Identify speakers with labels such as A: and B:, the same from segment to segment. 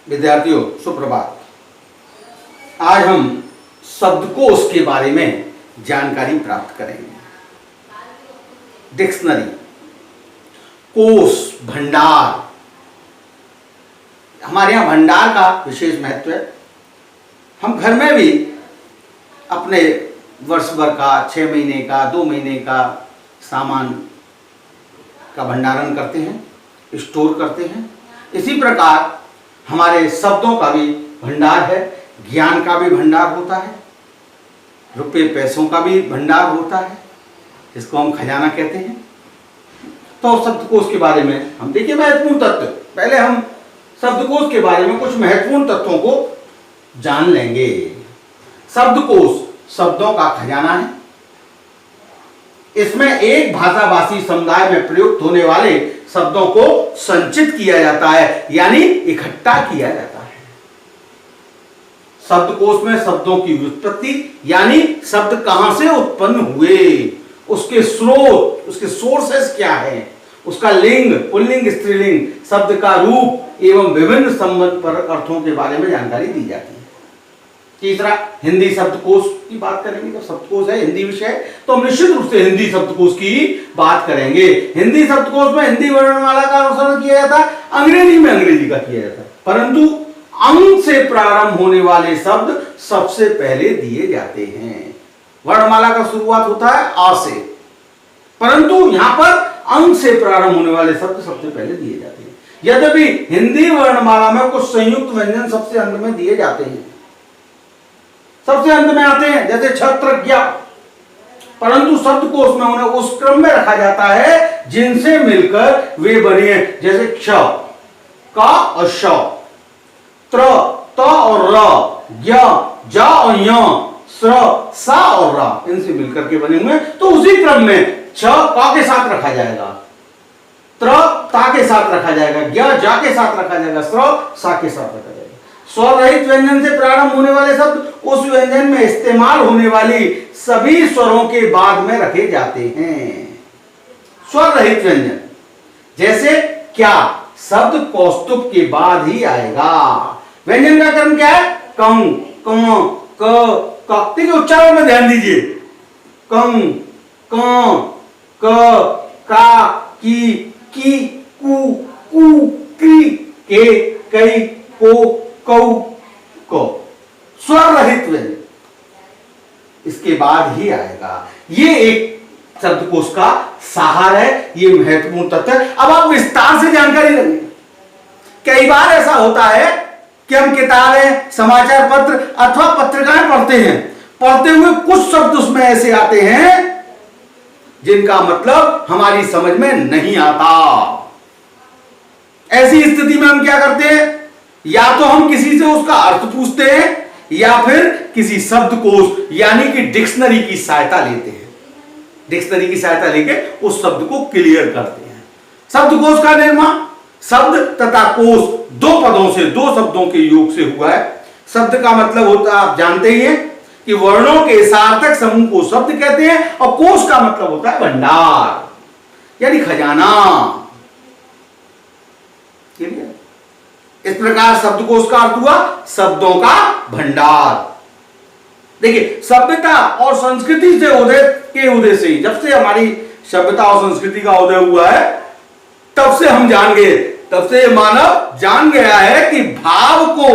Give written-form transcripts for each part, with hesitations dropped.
A: विद्यार्थियों सुप्रभात। आज हम शब्दकोश के बारे में जानकारी प्राप्त करेंगे। डिक्शनरी, कोश, भंडार। हमारे यहाँ भंडार का विशेष महत्व है। हम घर में भी अपने वर्ष भर का, 6 महीने का, 2 महीने का सामान का भंडारण करते हैं, स्टोर करते हैं। इसी प्रकार हमारे शब्दों का भी भंडार है, ज्ञान का भी भंडार होता है, रुपये पैसों का भी भंडार होता है, इसको हम खजाना कहते हैं। तो शब्दकोश के बारे में हम देखिए महत्वपूर्ण तत्व। पहले हम शब्दकोश के बारे में कुछ महत्वपूर्ण तत्वों को जान लेंगे। शब्दकोश शब्दों का खजाना है। इसमें एक भाषाभाषी समुदाय में प्रयुक्त होने वाले शब्दों को संचित किया जाता है, यानी इकट्ठा किया जाता है। शब्दकोश में शब्दों की व्युत्पत्ति, यानी शब्द कहां से उत्पन्न हुए, उसके स्रोत, उसके सोर्सेस क्या है, उसका लिंग, पुल्लिंग, स्त्रीलिंग, शब्द का रूप एवं विभिन्न संबंध पर अर्थों के बारे में जानकारी दी जाती है। तीसरा, हिंदी शब्दकोश की बात करेंगे। जब शब्दकोश है हिंदी विषय, तो हम निश्चित रूप से हिंदी शब्दकोश की बात करेंगे। हिंदी शब्दकोश में हिंदी वर्णमाला का अनुसरण किया जाता है, अंग्रेजी में अंग्रेजी का किया जाता है, परंतु अंग से प्रारंभ होने वाले शब्द सबसे पहले दिए जाते हैं। वर्णमाला का शुरुआत होता है आ से, परंतु यहां पर अंग से प्रारंभ होने वाले शब्द सबसे पहले दिए जाते हैं। यद्यपि हिंदी वर्णमाला में कुछ संयुक्त व्यंजन सबसे अंत में दिए जाते हैं, सबसे अंत में आते हैं, जैसे छत्र, ज्ञ, परंतु शब्दकोश में उन्हें उस क्रम में रखा जाता है जिनसे मिलकर वे बने हैं। जैसे क्ष, का और श, त्र, त और र, ज्ञ, जा और य, स्र, सा और रा, इनसे मिलकर के बने हुए। तो उसी क्रम में छ का के साथ रखा जाएगा, त्र ता के साथ रखा जाएगा, ज्ञ जा के साथ रखा जाएगा, स्र सा के साथ रखा जाएगा। स्वर रहित व्यंजन से प्रारंभ होने वाले शब्द उस व्यंजन में इस्तेमाल होने वाली सभी स्वरों के बाद में रखे जाते हैं। स्वर रहित व्यंजन जैसे क्या शब्द कौस्तुभ के बाद ही आएगा। व्यंजन का क्रम क्या है? कं, क, क। देखिए उच्चारण में ध्यान दीजिए। कं, क, का, की, कु, क्री, के, कई, को, कौ, को। स्वर रहित व्यंजन इसके बाद ही आएगा। ये एक शब्दकोश का सार है, ये महत्वपूर्ण तत्व है। अब आप विस्तार से जानकारी लेंगे। कई बार ऐसा होता है कि हम किताबें, समाचार पत्र अथवा पत्रिकाएं पढ़ते हैं, पढ़ते हुए कुछ शब्द उसमें ऐसे आते हैं जिनका मतलब हमारी समझ में नहीं आता। ऐसी स्थिति में हम क्या करते हैं? या तो हम किसी से उसका अर्थ पूछते हैं या फिर किसी शब्दकोश यानी कि डिक्शनरी की सहायता लेते हैं। डिक्शनरी की सहायता लेके उस शब्द को क्लियर करते हैं। शब्दकोश का निर्माण शब्द तथा कोश दो पदों से, दो शब्दों के योग से हुआ है। शब्द का मतलब होता है, आप जानते ही हैं कि वर्णों के सार्थक समूह को शब्द कहते हैं, और कोश का मतलब होता है भंडार यानी खजाना। इस प्रकार शब्दकोश का अर्थ हुआ शब्दों का भंडार। देखिए, सभ्यता और संस्कृति से उदय से ही, जब से हमारी सभ्यता और संस्कृति का उदय हुआ है, तब से हम जान गए, तब से मानव जान गया है कि भाव को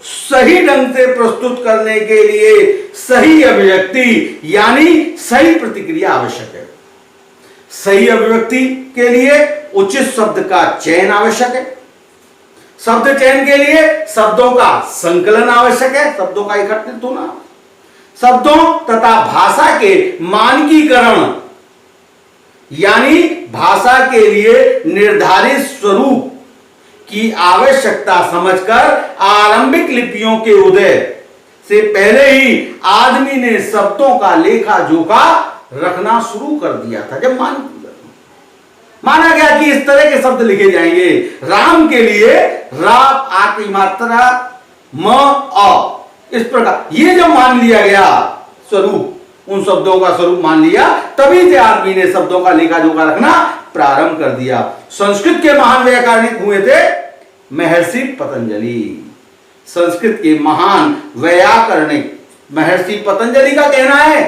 A: सही ढंग से प्रस्तुत करने के लिए सही अभिव्यक्ति यानी सही प्रतिक्रिया आवश्यक है। सही अभिव्यक्ति के लिए उचित शब्द का चयन आवश्यक है। शब्द चयन के लिए शब्दों का संकलन आवश्यक है, शब्दों का एकत्रित होना। शब्दों तथा भाषा के मानकीकरण यानी भाषा के लिए निर्धारित स्वरूप की आवश्यकता समझकर आरंभिक लिपियों के उदय से पहले ही आदमी ने शब्दों का लेखा जोखा रखना शुरू कर दिया था। जब माना गया कि इस तरह के शब्द लिखे जाएंगे। राम के लिए रा, आ की मात्रा, म, अ, इस प्रकार ये जब मान लिया गया स्वरूप, उन शब्दों का स्वरूप मान लिया, तभी से आदमी ने शब्दों का लेखा जोखा रखना प्रारंभ कर दिया। संस्कृत के महान व्याकरणिक हुए थे महर्षि पतंजलि। संस्कृत के महान वैयाकरणिक महर्षि पतंजलि का कहना है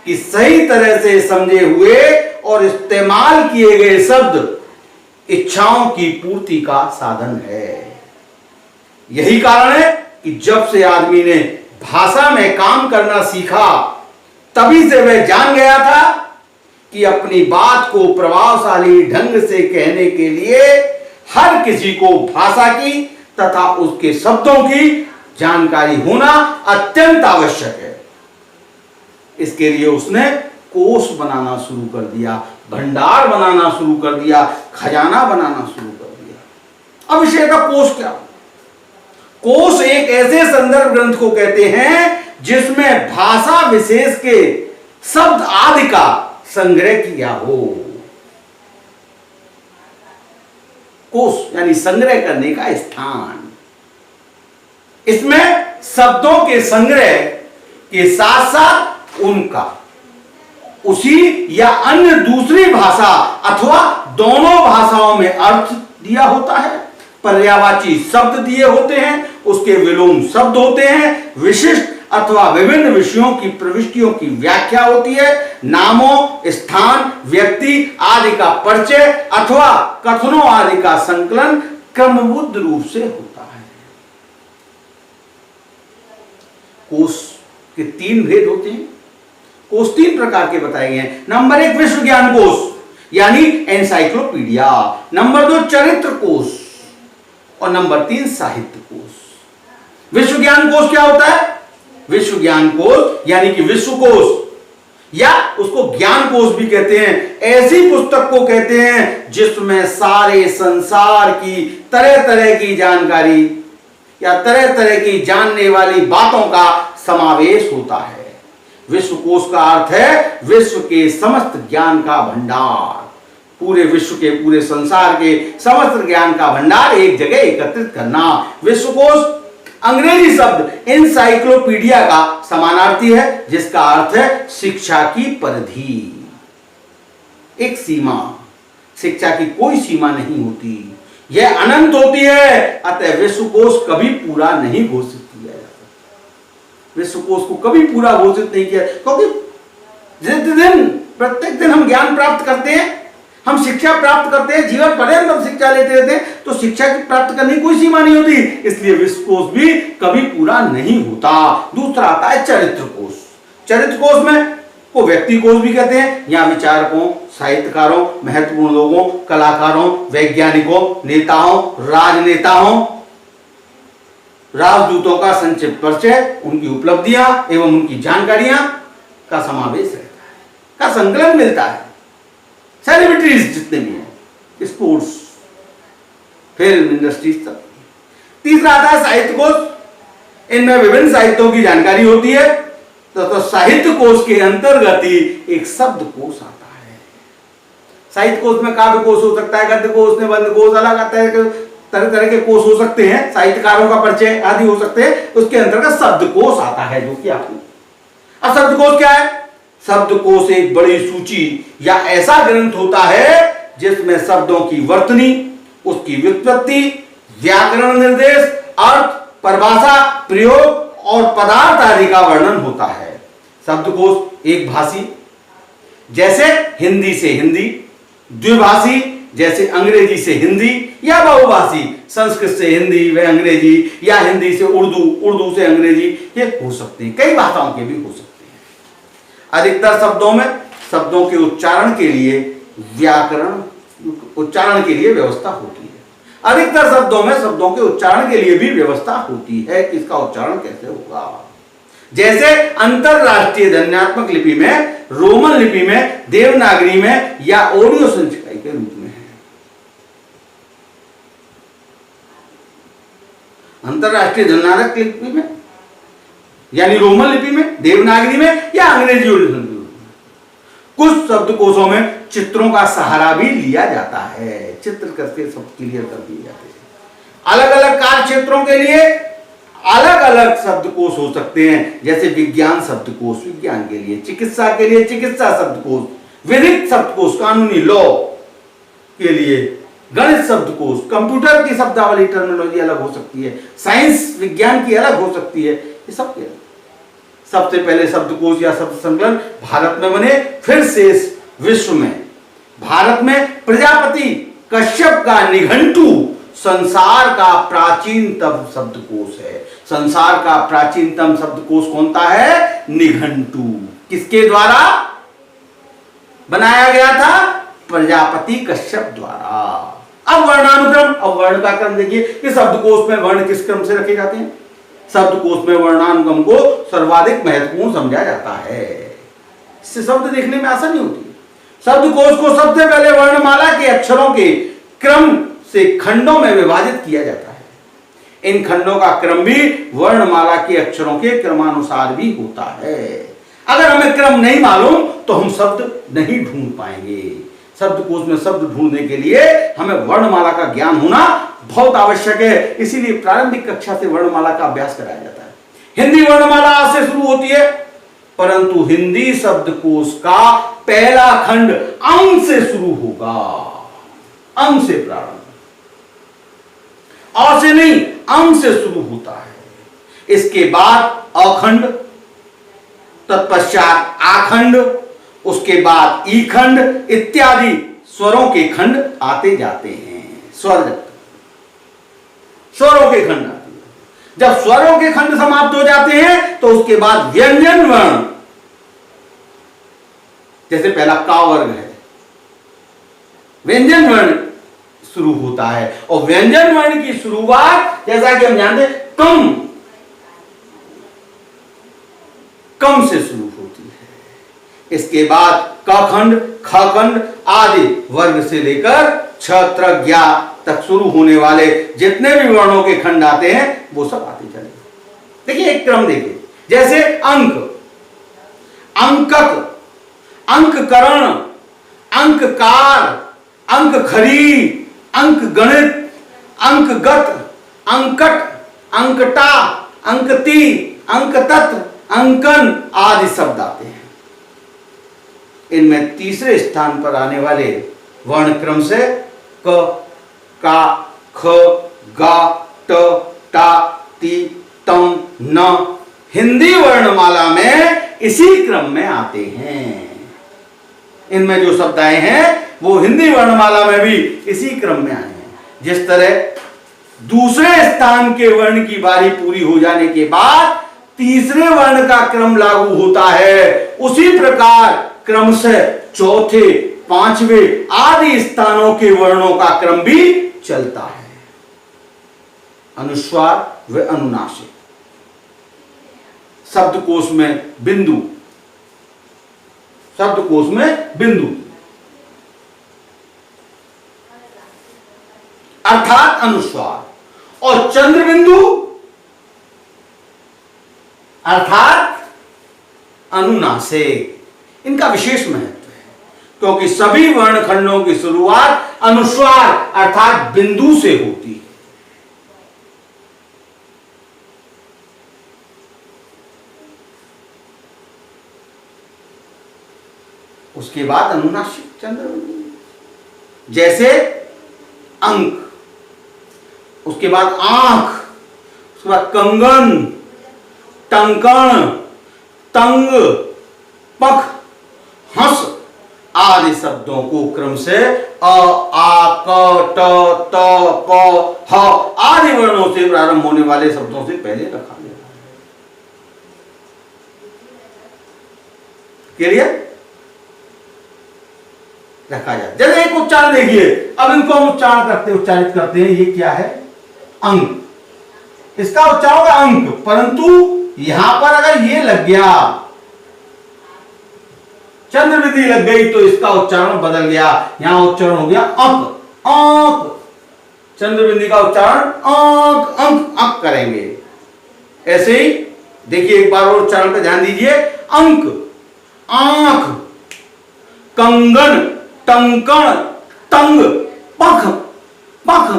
A: कि सही तरह से समझे हुए और इस्तेमाल किए गए शब्द इच्छाओं की पूर्ति का साधन है। यही कारण है कि जब से आदमी ने भाषा में काम करना सीखा, तभी से वह जान गया था कि अपनी बात को प्रभावशाली ढंग से कहने के लिए हर किसी को भाषा की तथा उसके शब्दों की जानकारी होना अत्यंत आवश्यक है। इसके लिए उसने कोश बनाना शुरू कर दिया, भंडार बनाना शुरू कर दिया, खजाना बनाना शुरू कर दिया। अब विषय का कोश क्या? कोश एक ऐसे संदर्भ ग्रंथ को कहते हैं जिसमें भाषा विशेष के शब्द आदि का संग्रह किया हो। कोश यानी संग्रह करने का स्थान। इसमें शब्दों के संग्रह के साथ साथ उनका उसी या अन्य दूसरी भाषा अथवा दोनों भाषाओं में अर्थ दिया होता है, पर्यायवाची शब्द दिए होते हैं, उसके विलोम शब्द होते हैं, विशिष्ट अथवा विभिन्न विषयों की प्रविष्टियों की व्याख्या होती है, नामों, स्थान, व्यक्ति आदि का परिचय अथवा कथनों आदि का संकलन क्रमबद्ध रूप से होता है। कोश के 3 भेद होते हैं। कोश 3 प्रकार के बताए गए हैं। नंबर 1 विश्व ज्ञान कोश यानी एनसाइक्लोपीडिया, नंबर 2 चरित्र कोश और नंबर 3 साहित्य कोश। विश्व ज्ञान कोश क्या होता है? विश्व ज्ञान कोश यानी कि विश्व कोश या उसको ज्ञान कोश भी कहते हैं, ऐसी पुस्तक को कहते हैं जिसमें सारे संसार की तरह तरह की जानकारी या तरह तरह की जानने वाली बातों का समावेश होता है। विश्व कोश का अर्थ है विश्व के समस्त ज्ञान का भंडार, पूरे विश्व के, पूरे संसार के समस्त ज्ञान का भंडार एक जगह एकत्रित करना। विश्व कोश अंग्रेजी शब्द एनसाइक्लोपीडिया का समानार्थी है, जिसका अर्थ है शिक्षा की परिधि, एक सीमा। शिक्षा की कोई सीमा नहीं होती, यह अनंत होती है। अतः विश्व कोश कभी पूरा नहीं घोषित किया जाता। विश्व कोश को कभी पूरा घोषित नहीं किया, क्योंकि प्रत्येक दिन हम ज्ञान प्राप्त करते हैं, हम शिक्षा प्राप्त करते हैं, जीवन पर्यंत हम शिक्षा लेते रहते हैं, तो शिक्षा की प्राप्त करने की कोई सीमा नहीं होती। इसलिए विश्व कोश भी कभी पूरा नहीं होता। दूसरा आता है चरित्र कोश। चरित्र कोश में को व्यक्ति कोश भी कहते हैं। यहाँ विचारकों, साहित्यकारों, महत्वपूर्ण लोगों, कलाकारों, वैज्ञानिकों, नेताओं, राजनेताओं, राजदूतों का संक्षिप्त परिचय, उनकी उपलब्धियां एवं उनकी जानकारियां का समावेश रहता है, का संकलन मिलता है। सेलिब्रिटीज जितने भी हैं, स्पोर्ट्स, फिल्म इंडस्ट्रीज तक। तीसरा आता है साहित्य कोश। इनमें विभिन्न साहित्यों की जानकारी होती है। तो साहित्य कोश के अंतर्गत ही एक शब्द कोश आता है। साहित्य कोश में काव्य कोश हो सकता है, गद्य कोश, निबंध कोश, अलग आता है, तरह तरह के कोश हो सकते हैं, साहित्यकारों का परिचय आदि हो सकते हैं। उसके अंतर्गत शब्द कोश आता है, जो कि आपको। अब शब्द कोश क्या है? शब्दकोश एक बड़ी सूची या ऐसा ग्रंथ होता है जिसमें शब्दों की वर्तनी, उसकी व्युत्पत्ति, व्याकरण निर्देश, अर्थ, परिभाषा, प्रयोग और पदार्थ आदि का वर्णन होता है। शब्दकोश एक भाषी जैसे हिंदी से हिंदी, द्विभाषी जैसे अंग्रेजी से हिंदी, या बहुभाषी संस्कृत से हिंदी व अंग्रेजी, या हिंदी से उर्दू, उर्दू से अंग्रेजी, ये हो सकते हैं। कई भाषाओं के भी हो सकते हैं। अधिकतर शब्दों में शब्दों के उच्चारण के लिए व्याकरण, उच्चारण के लिए व्यवस्था होती है। अधिकतर शब्दों में शब्दों के उच्चारण के लिए भी व्यवस्था होती है कि इसका उच्चारण कैसे होगा। जैसे अंतरराष्ट्रीय ध्वन्यात्मक लिपि में, रोमन लिपि में, देवनागरी में या ऑडियो संचिकाई के रूप में है। अंतरराष्ट्रीय ध्वन्यात्मक लिपि में यानी रोमन लिपि में, देवनागरी में या अंग्रेजी ऑडियो संचिका में। कुछ शब्दकोशों में चित्रों का सहारा भी लिया जाता है, चित्र करके सब क्लियर कर दिए जाते हैं। अलग अलग कार्य क्षेत्रों के लिए अलग अलग शब्दकोश हो सकते हैं। जैसे विज्ञान शब्दकोश विज्ञान के लिए, चिकित्सा के लिए चिकित्सा शब्दकोश, विधिक शब्दकोश कानूनी लॉ के लिए, गणित शब्दकोश, कंप्यूटर की शब्दावली टर्मिनोलॉजी अलग हो सकती है, साइंस विज्ञान की अलग हो सकती है, ये सब क्या? सबसे पहले शब्दकोश या शब्द संकलन भारत में बने, फिर शेष विश्व में। भारत में प्रजापति कश्यप का निघंटु संसार का प्राचीनतम शब्दकोश है। संसार का प्राचीनतम शब्दकोश कौन सा है? निघंटु। किसके द्वारा बनाया गया था? प्रजापति कश्यप द्वारा। अब वर्णानुक्रम, अब वर्ण का क्रम देखिए कि शब्दकोश में वर्ण किस क्रम से रखे जाते हैं। शब्दकोश में वर्णानुक्रम को सर्वाधिक महत्वपूर्ण समझा जाता है। इससे शब्द देखने में आसानी होती है। शब्दकोश को सबसे पहले वर्णमाला के अक्षरों के क्रम से खंडों में विभाजित किया जाता है। इन खंडों का क्रम भी वर्णमाला के अक्षरों के क्रमानुसार भी होता है। अगर हमें क्रम नहीं मालूम तो हम शब्द नहीं ढूंढ पाएंगे। शब्दकोश में शब्द ढूंढने के लिए हमें वर्णमाला का ज्ञान होना बहुत आवश्यक है। इसीलिए प्रारंभिक कक्षा से वर्णमाला का अभ्यास कराया जाता है। हिंदी वर्णमाला आ से शुरू होती है, परंतु हिंदी शब्दकोश का पहला खंड अंग से शुरू होगा। अंग से प्रारंभ, अ से नहीं, अंग से शुरू होता है। इसके बाद अखंड, तत्पश्चात आखंड, उसके बाद ई खंड इत्यादि स्वरों के खंड आते जाते हैं। स्वरों के खंड आते हैं। जब स्वरों के खंड समाप्त हो जाते हैं तो उसके बाद व्यंजन वर्ण, जैसे पहला का वर्ग है, व्यंजन वर्ण शुरू होता है। और व्यंजन वर्ण की शुरुआत जैसा कि हम जानते हैं कम से शुरू होती है। इसके बाद क खंड, ख खंड आदि वर्ग से लेकर छ त्र ज्ञा तक शुरू होने वाले जितने भी वर्णों के खंड आते हैं वो सब आते चले। देखिए एक क्रम देखिए, जैसे अंक, अंकक, अंककरण, अंककार, अंकखरी, अंक गणित, अंकगत, अंकट, अंकटा, अंकती, अंकतत्व, अंकन आदि शब्द आते हैं। इनमें तीसरे स्थान पर आने वाले वर्ण क्रम से क, का, ख, गा, ट, टा, ती, तम, न हिंदी वर्णमाला में इसी क्रम में आते हैं। इनमें जो शब्द आए हैं वो हिंदी वर्णमाला में भी इसी क्रम में आए हैं। जिस तरह दूसरे स्थान के वर्ण की बारी पूरी हो जाने के बाद तीसरे वर्ण का क्रम लागू होता है, उसी प्रकार क्रम से चौथे, पांचवें आदि स्थानों के वर्णों का क्रम भी चलता है। अनुस्वार व अनुनासिक। शब्दकोश में बिंदु, शब्दकोश में बिंदु अर्थात अनुस्वार और चंद्र बिंदु अर्थात अनुनासिक। इनका विशेष महत्व है क्योंकि सभी वर्णखंडों की शुरुआत अनुस्वार अर्थात बिंदु से होती है। उसके बाद अनुनासिक चंद्र बिंदु, जैसे अंक, उसके बाद आंख, उसके बाद कंगन, टंकण, तंग, पख, हंस आदि शब्दों को क्रम से अ, आ, क, ट, त, प, ह आदि वर्णों से प्रारंभ होने वाले शब्दों से पहले रखा गया। क्लियर? रखा जाए। जैसे एक उच्चारण देखिए, अब इनको हम उच्चारित करते हैं। ये क्या है? अंक। इसका उच्चारण होगा अंक, परंतु यहां पर अगर ये लग गया, चंद्र विधि लग गई तो इसका उच्चारण बदल गया। यहां उच्चारण हो गया अंक, अंक। चंद्र बिंदी का उच्चारण अंक, अंक, अंक करेंगे। ऐसे ही देखिए एक बार और उच्चारण पे ध्यान दीजिए। अंक, आंख, कंगन, टंकण, तंग, पख, पख,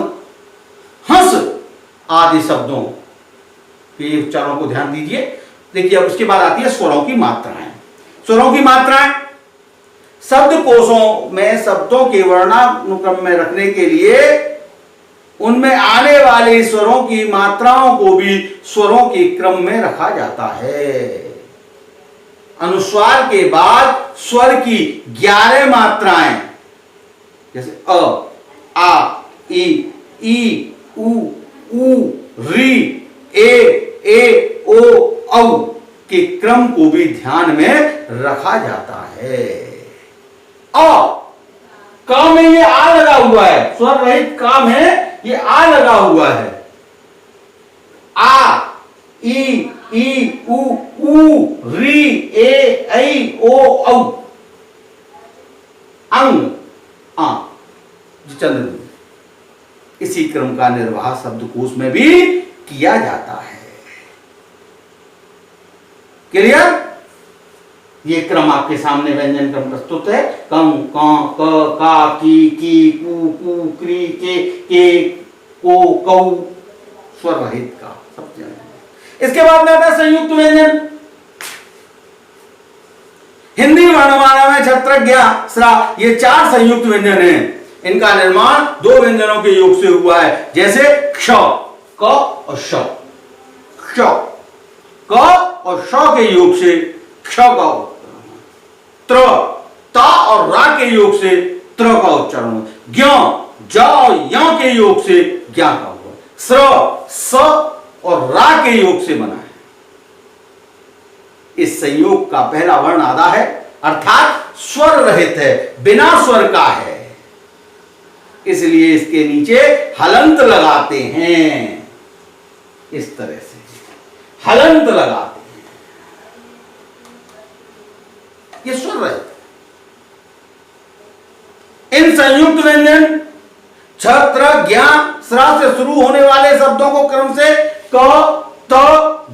A: हंस आदि शब्दों के उच्चारणों को ध्यान दीजिए। देखिए अब उसके बाद आती है स्वरों की मात्राएं। स्वरों की मात्राएं शब्दकोशों में शब्दों के वर्णानुक्रम में रखने के लिए उनमें आने वाले स्वरों की मात्राओं को भी स्वरों के क्रम में रखा जाता है। अनुस्वार के बाद स्वर की 11 मात्राएं, जैसे अ, आ, ई, उ, री, ए, ओ, औ के क्रम को भी ध्यान में रखा जाता है। का में ये आ लगा हुआ है, स्वर रहित का में ये आ लगा हुआ है। आ, ई, उ, री, ए, ऐ, ओ, औ। अंग, आ, चंद्र। इसी क्रम का निर्वाह शब्दकोश में भी किया जाता है। क्लियर? ये क्रम आपके सामने व्यंजन क्रम प्रस्तुत है। कं, क, का, की, कु, क्री, के, को, कौ, स्वर रहित का सब जाने। इसके बाद में आता है संयुक्त व्यंजन। हिंदी वर्णमाला में छत्रक, ज्ञा, स्रा, ये 4 संयुक्त व्यंजन हैं। इनका निर्माण 2 व्यंजनों के योग से हुआ है, जैसे क्ष, क और श। क्ष, क और श के योग से क्ष का उच्चारण। त्र, ता और रा के योग से त्र का उच्चारण। ज्ञ, ज और य के योग से ज्ञा का हुआ। स्र, स और रा के योग से बना है। इस संयोग का पहला वर्ण आधा है, अर्थात स्वर रहित है, बिना स्वर का है, इसलिए इसके नीचे हलंत लगाते हैं। इस तरह से हलंत लगाते हैं, ये स्वर रहित। इन संयुक्त व्यंजन छत्र, ज्ञा, स्रा से शुरू होने वाले शब्दों को क्रम से क, त,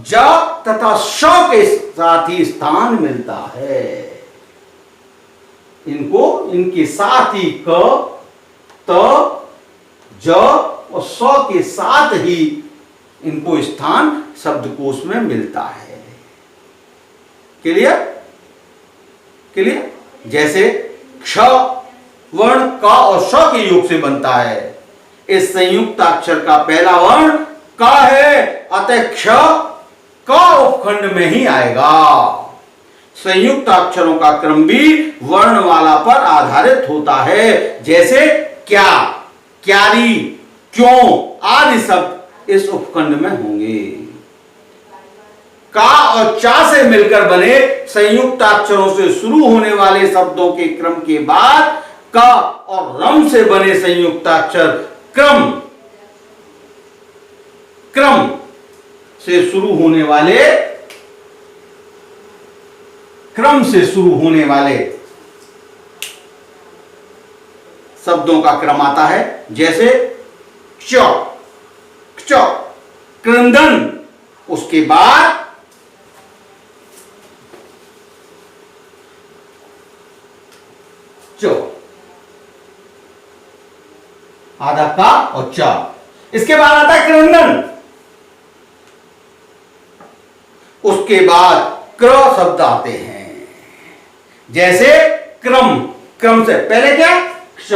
A: ज तथा श के साथ ही स्थान मिलता है। इनके साथ ही क, त, ज और स के साथ ही इनको स्थान शब्दकोश में मिलता है। क्लियर? क्लियर? जैसे क्ष वर्ण क और श के योग से बनता है। इस संयुक्त अक्षर का पहला वर्ण क है, अतः क्ष क उपखंड में ही आएगा। संयुक्त अक्षरों का क्रम भी वर्णमाला पर आधारित होता है, जैसे क्या, क्यारी, क्यों आदि शब्द इस उपखंड में होंगे। का और चा से मिलकर बने संयुक्त अक्षरों से शुरू होने वाले शब्दों के क्रम के बाद क और रम से बने संयुक्त अक्षर क्रम से शुरू होने वाले शब्दों का क्रम आता है, जैसे च, क्रंदन, उसके बाद चो, आधा का और चा। इसके बाद आता है क्रंदन, उसके बाद क्र शब्द आते हैं, जैसे क्रम से पहले क्या क्ष,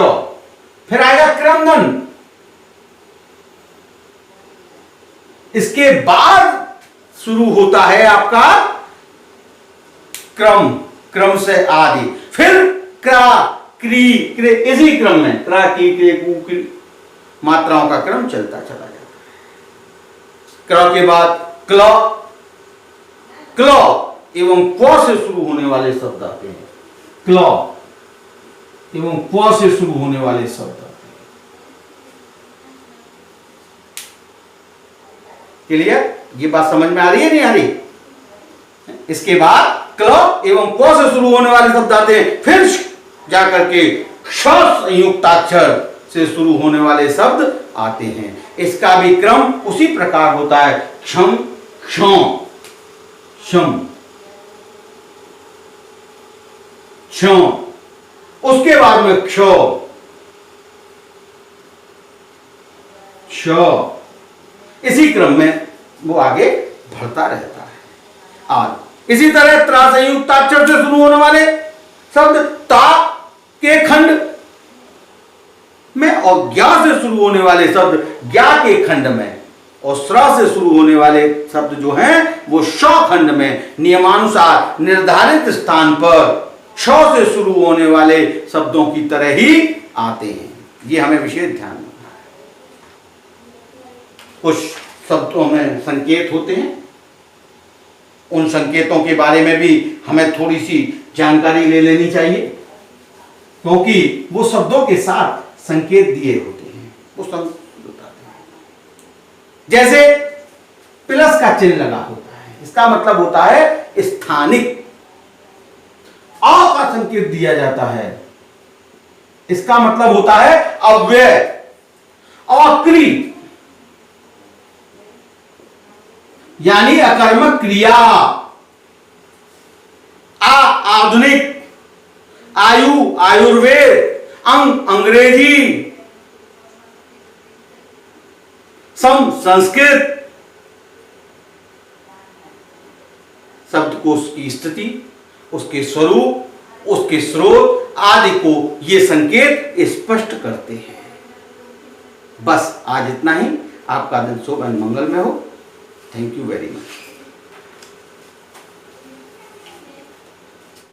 A: फिर आएगा क्रंदन, इसके बाद शुरू होता है आपका क्रम से आदि, फिर क्रा, क्री, क्रे, इसी क्रम में क्रा, की, क्रे, कु, क्री मात्राओं का क्रम चलता चला जाता है। क्र के बाद क्ल एवं क्व से शुरू होने वाले शब्द आते हैं। क्ल एवं क्व से शुरू होने वाले शब्द आते हैं। क्लियर? ये बात समझ में आ रही है, नहीं आ रही? इसके बाद क्ल एवं क्व से शुरू होने वाले शब्द आते हैं, फिर जाकर के क्ष संयुक्ताक्षर से शुरू होने वाले शब्द आते हैं। इसका भी क्रम उसी प्रकार होता है, क्षम, क्षम, क्षम, उसके बाद में क्ष, इसी क्रम में वो आगे बढ़ता रहता है। और इसी तरह त्रा संयुक्ताक्षर से शुरू होने वाले शब्द ता के खंड में और ज्ञा से शुरू होने वाले शब्द ज्ञा के खंड में और स्रा से शुरू होने वाले शब्द जो हैं वो श खंड में नियमानुसार निर्धारित स्थान पर श से शुरू होने वाले शब्दों की तरह ही आते हैं। ये हमें विशेष ध्यान रखना है। कुछ शब्दों में संकेत होते हैं, उन संकेतों के बारे में भी हमें थोड़ी सी जानकारी ले लेनी चाहिए, क्योंकि वो शब्दों के साथ संकेत दिए होते हैं, वो सब बताते हैं। जैसे प्लस का चिन्ह लगा होता है, इसका मतलब होता है स्थानिक। आ का संकेत दिया जाता है, इसका मतलब होता है अव्यय। अक्री यानी अकर्मक क्रिया। आधुनिक, आयु आयुर्वेद, अंग अंग्रेजी, सम संस्कृत। शब्दकोश की स्थिति, उसके स्वरूप, उसके स्रोत आदि को ये संकेत स्पष्ट करते हैं। बस आज इतना ही। आपका दिन शुभ एवं मंगलमय हो। Thank you very much.